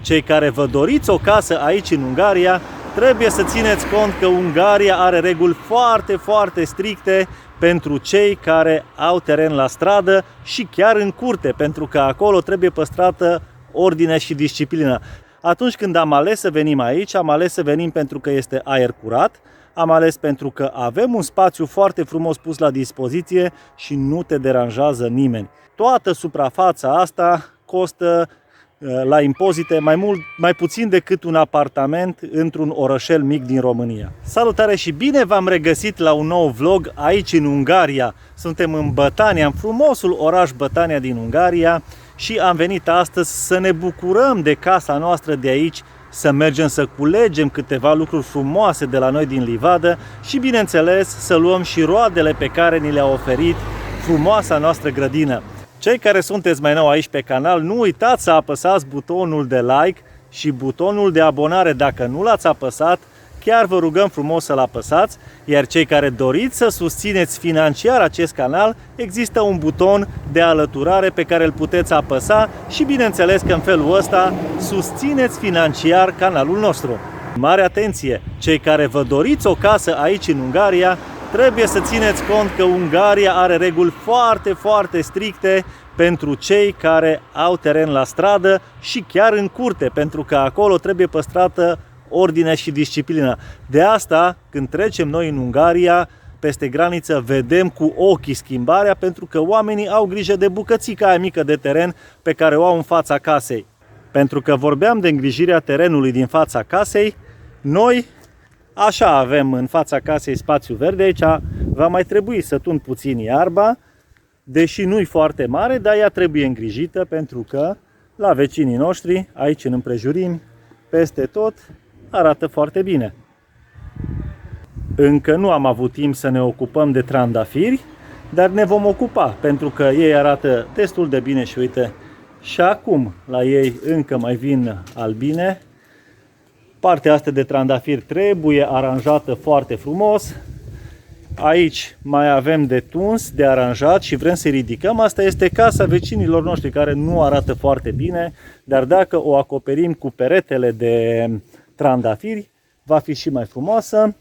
Cei care vă doriți o casă aici în Ungaria, trebuie să țineți cont că Ungaria are reguli foarte, foarte stricte pentru cei care au teren la stradă și chiar în curte, pentru că acolo trebuie păstrată ordine și disciplină. Atunci când am ales să venim aici, am ales să venim pentru că este aer curat, am ales pentru că avem un spațiu foarte frumos pus la dispoziție și nu te deranjează nimeni. Toată suprafața asta costă la impozite mai puțin decât un apartament într-un orășel mic din România. Salutare și bine v-am regăsit la un nou vlog aici în Ungaria. Suntem în Bătania, în frumosul oraș Bătania din Ungaria și am venit astăzi să ne bucurăm de casa noastră de aici, să mergem să culegem câteva lucruri frumoase de la noi din livadă și, bineînțeles, să luăm și roadele pe care ni le-a oferit frumoasa noastră grădină. Cei care sunteți mai nou aici pe canal, nu uitați să apăsați butonul de like și butonul de abonare dacă nu l-ați apăsat. Chiar vă rugăm frumos să-l apăsați, iar cei care doriți să susțineți financiar acest canal, există un buton de alăturare pe care îl puteți apăsa și bineînțeles că în felul ăsta susțineți financiar canalul nostru. Mare atenție! Cei care vă doriți o casă aici în Ungaria, trebuie să țineți cont că Ungaria are reguli foarte, foarte stricte pentru cei care au teren la stradă și chiar în curte, pentru că acolo trebuie păstrată ordine și disciplină. De asta, când trecem noi în Ungaria, peste graniță, vedem cu ochii schimbarea, pentru că oamenii au grijă de bucățica aia mică de teren pe care o au în fața casei. Pentru că vorbeam de îngrijirea terenului din fața casei, noi așa avem în fața casei spațiu verde. Aici va mai trebui să tund puțin iarba, deși nu-i foarte mare, dar ea trebuie îngrijită, pentru că la vecinii noștri, aici în împrejurimi, peste tot, arată foarte bine. Încă nu am avut timp să ne ocupăm de trandafiri, dar ne vom ocupa, pentru că ei arată destul de bine și uite, și acum la ei încă mai vin albine. Partea asta de trandafiri trebuie aranjată foarte frumos. Aici mai avem de tuns, de aranjat și vrem să ridicăm. Asta este casa vecinilor noștri care nu arată foarte bine, dar dacă o acoperim cu peretele de trandafiri, va fi și mai frumoasă.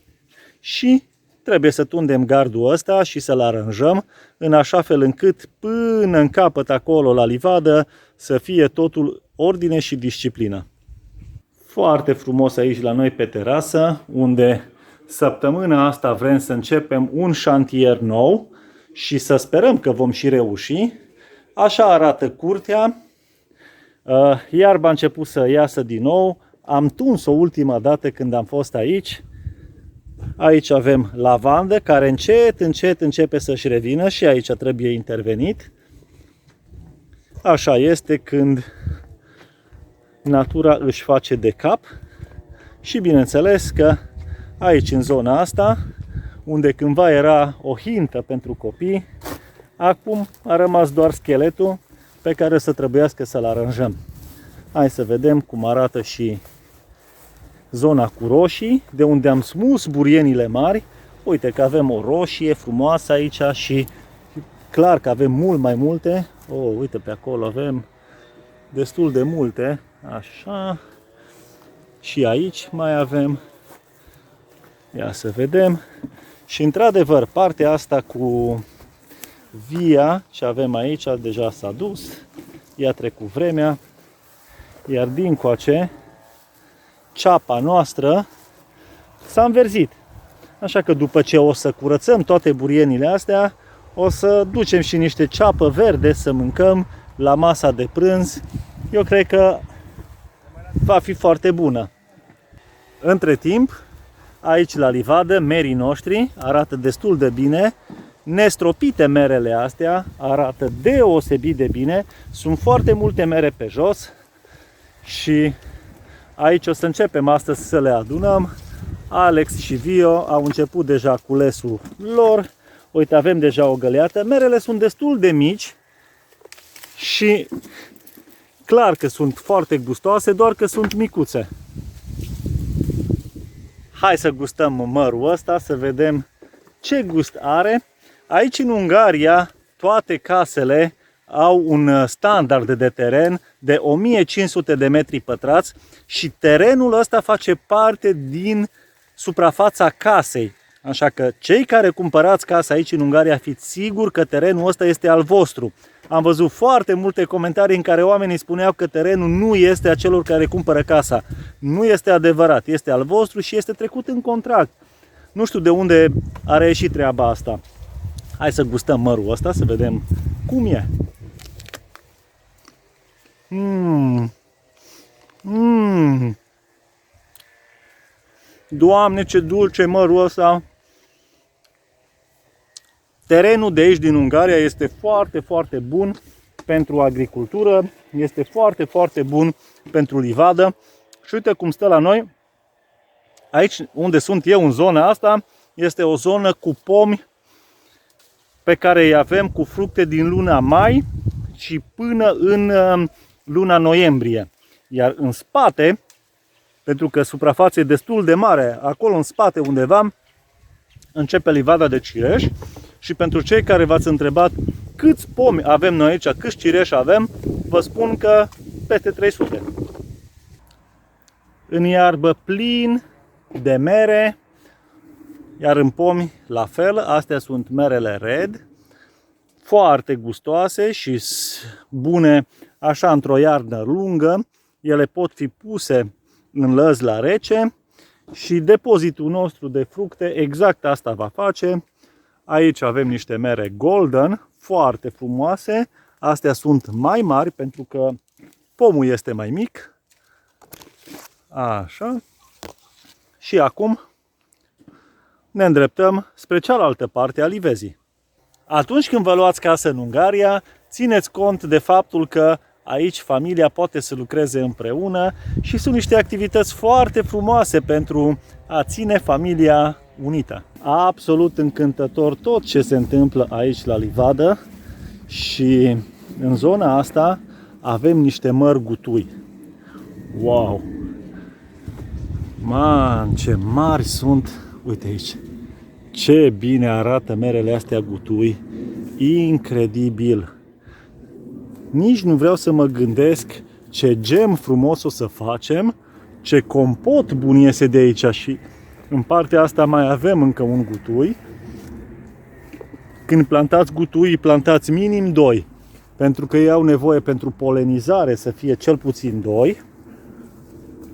Și trebuie să tundem gardul ăsta și să-l aranjăm în așa fel încât până în capăt acolo la livadă să fie totul ordine și disciplină. Foarte frumos aici la noi pe terasă, unde săptămâna asta vrem să începem un șantier nou și să sperăm că vom și reuși. Așa arată curtea. Iarba a început să iasă din nou. Am tuns-o ultima dată când am fost aici. Aici avem lavandă care încet, încet începe să-și revină și aici trebuie intervenit. Așa este când natura își face de cap și bineînțeles că aici în zona asta, unde cândva era o hintă pentru copii, acum a rămas doar scheletul pe care o să trebuiască să-l aranjăm. Hai să vedem cum arată și zona cu roșii, de unde am smuls burienile mari. Uite că avem o roșie frumoasă aici și clar că avem mult mai multe. Uite pe acolo avem destul de multe. Așa. Și aici mai avem. Ia să vedem. Și într-adevăr, partea asta cu via ce avem aici deja s-a dus. I-a trecut vremea. Iar dincoace, ceapa noastră s-a înverzit. Așa că după ce o să curățăm toate burienile astea, o să ducem și niște ceapă verde să mâncăm la masa de prânz. Eu cred că va fi foarte bună. Între timp, aici la livadă, merii noștri arată destul de bine. Nestropite merele astea arată deosebit de bine. Sunt foarte multe mere pe jos și aici o să începem astăzi să le adunăm. Alex și Vio au început deja culesul lor. Uite, avem deja o găleată. Merele sunt destul de mici și clar că sunt foarte gustoase, doar că sunt micuțe. Hai să gustăm mărul ăsta, să vedem ce gust are. Aici în Ungaria toate casele au un standard de teren de 1500 de metri pătrați și terenul ăsta face parte din suprafața casei. Așa că cei care cumpărați casa aici în Ungaria, fiți siguri că terenul ăsta este al vostru. Am văzut foarte multe comentarii în care oamenii spuneau că terenul nu este a celor care cumpără casa. Nu este adevărat, este al vostru și este trecut în contract. Nu știu de unde a reieșit treaba asta. Hai să gustăm mărul ăsta, să vedem cum e. Doamne, ce dulce mărul ăsta! Terenul de aici din Ungaria este foarte, foarte bun pentru agricultură, este foarte, foarte bun pentru livadă. Și uite cum stă la noi. Aici unde sunt eu, în zona asta, este o zonă cu pomi pe care îi avem cu fructe din luna mai și până în luna noiembrie. Iar în spate, pentru că suprafața e destul de mare, acolo în spate undeva începe livada de cireș. Și pentru cei care v-ați întrebat câți pomi avem noi aici, câți cireși avem, vă spun că peste 300. În iarbă plin de mere, iar în pomi la fel. Astea sunt merele red, foarte gustoase și bune așa într-o iarnă lungă. Ele pot fi puse în lăzi la rece și depozitul nostru de fructe exact asta va face. Aici avem niște mere golden, foarte frumoase. Astea sunt mai mari pentru că pomul este mai mic. Așa. Și acum ne îndreptăm spre cealaltă parte a livezii. Atunci când vă luați casă în Ungaria, țineți cont de faptul că aici familia poate să lucreze împreună și sunt niște activități foarte frumoase pentru a ține familia unită. Absolut încântător tot ce se întâmplă aici la livadă și în zona asta avem niște mări gutui. Wow! Man, ce mari sunt! Uite aici! Ce bine arată merele astea gutui! Incredibil! Nici nu vreau să mă gândesc ce gem frumos o să facem, ce compot bun iese de aici și în partea asta mai avem încă un gutui. Când plantați gutui, plantați minim 2, pentru că ei au nevoie pentru polenizare să fie cel puțin 2.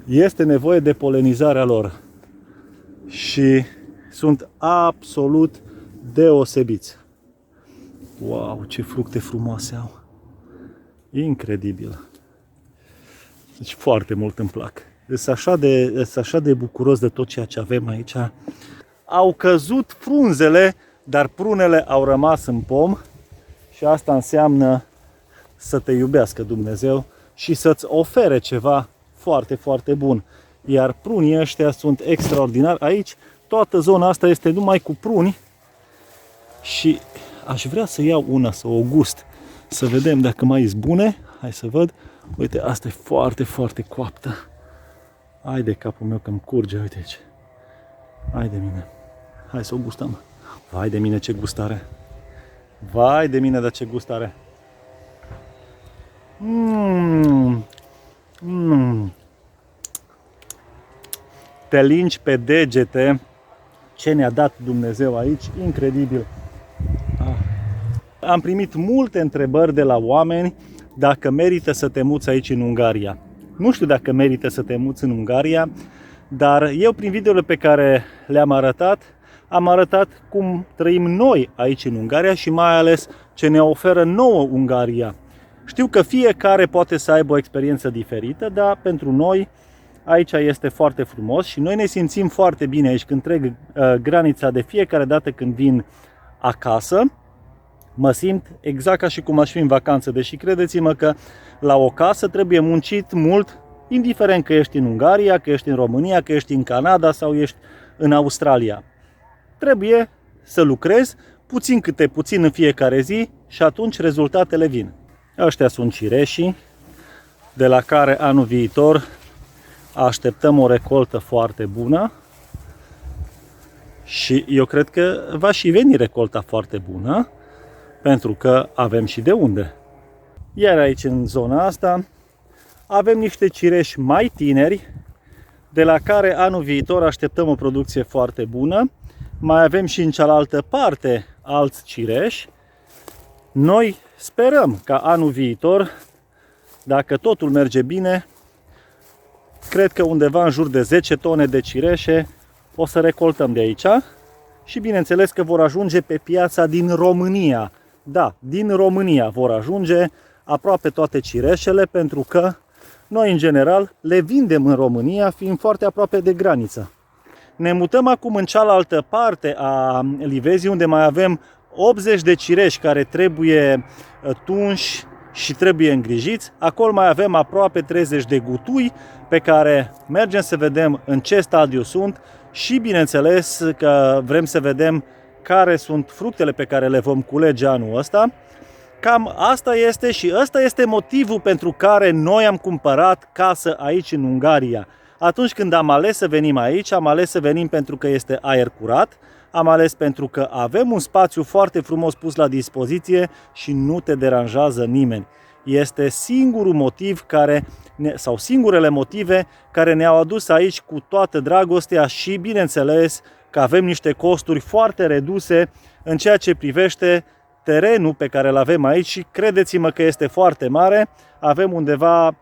Este nevoie de polenizarea lor și sunt absolut deosebiți. Wow, ce fructe frumoase au! Incredibil! Deci foarte mult îmi plac. Sunt așa de bucuros de tot ceea ce avem aici. Au căzut frunzele, dar prunele au rămas în pom și asta înseamnă să te iubească Dumnezeu și să-ți ofere ceva foarte, foarte bun. Iar prunii ăștia sunt extraordinari. Aici toată zona asta este numai cu pruni și aș vrea să iau una, să o gust, să vedem dacă mai sunt bune. Hai să văd. Uite, asta e foarte, foarte coaptă. Hai de capul meu că-mi curge, uite aici. Hai de mine. Hai să o gustăm. Vai de mine, ce gustare. Vai de mine, dar ce gustare. Te lingi pe degete ce ne-a dat Dumnezeu aici, incredibil. Am primit multe întrebări de la oameni dacă merită să te muți aici în Ungaria. Nu știu dacă merită să te muți în Ungaria, dar eu prin videole pe care le-am arătat, am arătat cum trăim noi aici în Ungaria și mai ales ce ne oferă nouă Ungaria. Știu că fiecare poate să aibă o experiență diferită, dar pentru noi aici este foarte frumos și noi ne simțim foarte bine aici când trec granița de fiecare dată când vin acasă. Mă simt exact ca și cum aș fi în vacanță, deși credeți-mă că la o casă trebuie muncit mult, indiferent că ești în Ungaria, că ești în România, că ești în Canada sau ești în Australia. Trebuie să lucrezi puțin câte puțin în fiecare zi și atunci rezultatele vin. Ăștia sunt cireșii, de la care anul viitor așteptăm o recoltă foarte bună și eu cred că va și veni recolta foarte bună, pentru că avem și de unde. Iar aici, în zona asta, avem niște cireși mai tineri, de la care anul viitor așteptăm o producție foarte bună. Mai avem și în cealaltă parte alți cireși. Noi sperăm ca anul viitor, dacă totul merge bine, cred că undeva în jur de 10 tone de cireșe o să recoltăm de aici. Și bineînțeles că vor ajunge pe piața din România. Da, din România vor ajunge aproape toate cireșele, pentru că noi în general le vindem în România, fiind foarte aproape de graniță. Ne mutăm acum în cealaltă parte a livezii, unde mai avem 80 de cireși care trebuie tunși și trebuie îngrijiți. Acolo mai avem aproape 30 de gutui pe care mergem să vedem în ce stadiu sunt și bineînțeles că vrem să vedem care sunt fructele pe care le vom culege anul ăsta. Cam asta este și ăsta este motivul pentru care noi am cumpărat casă aici în Ungaria. Atunci când am ales să venim aici, am ales să venim pentru că este aer curat, am ales pentru că avem un spațiu foarte frumos pus la dispoziție și nu te deranjează nimeni. Este singurul motiv sau singurele motive care ne-au adus aici cu toată dragostea și bineînțeles că avem niște costuri foarte reduse în ceea ce privește terenul pe care îl avem aici și credeți-mă că este foarte mare. Avem undeva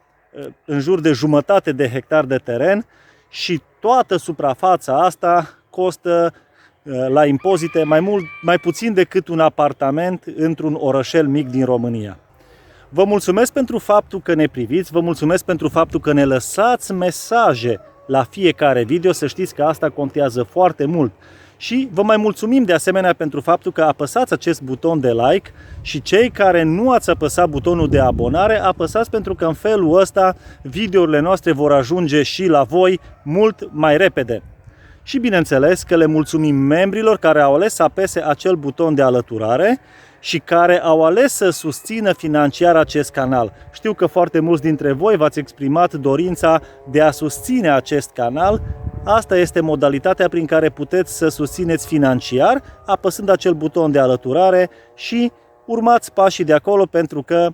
în jur de jumătate de hectar de teren și toată suprafața asta costă la impozite mai puțin decât un apartament într-un orășel mic din România. Vă mulțumesc pentru faptul că ne priviți, vă mulțumesc pentru faptul că ne lăsați mesaje la fiecare video, să știți că asta contează foarte mult. Și vă mai mulțumim de asemenea pentru faptul că apăsați acest buton de like și cei care nu ați apăsat butonul de abonare, apăsați, pentru că în felul ăsta videourile noastre vor ajunge și la voi mult mai repede. Și bineînțeles că le mulțumim membrilor care au ales să apese acel buton de alăturare și care au ales să susțină financiar acest canal. Știu că foarte mulți dintre voi v-ați exprimat dorința de a susține acest canal. Asta este modalitatea prin care puteți să susțineți financiar, apăsând acel buton de alăturare și urmați pașii de acolo, pentru că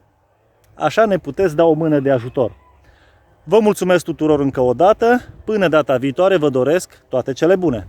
așa ne puteți da o mână de ajutor. Vă mulțumesc tuturor încă o dată, până data viitoare vă doresc toate cele bune!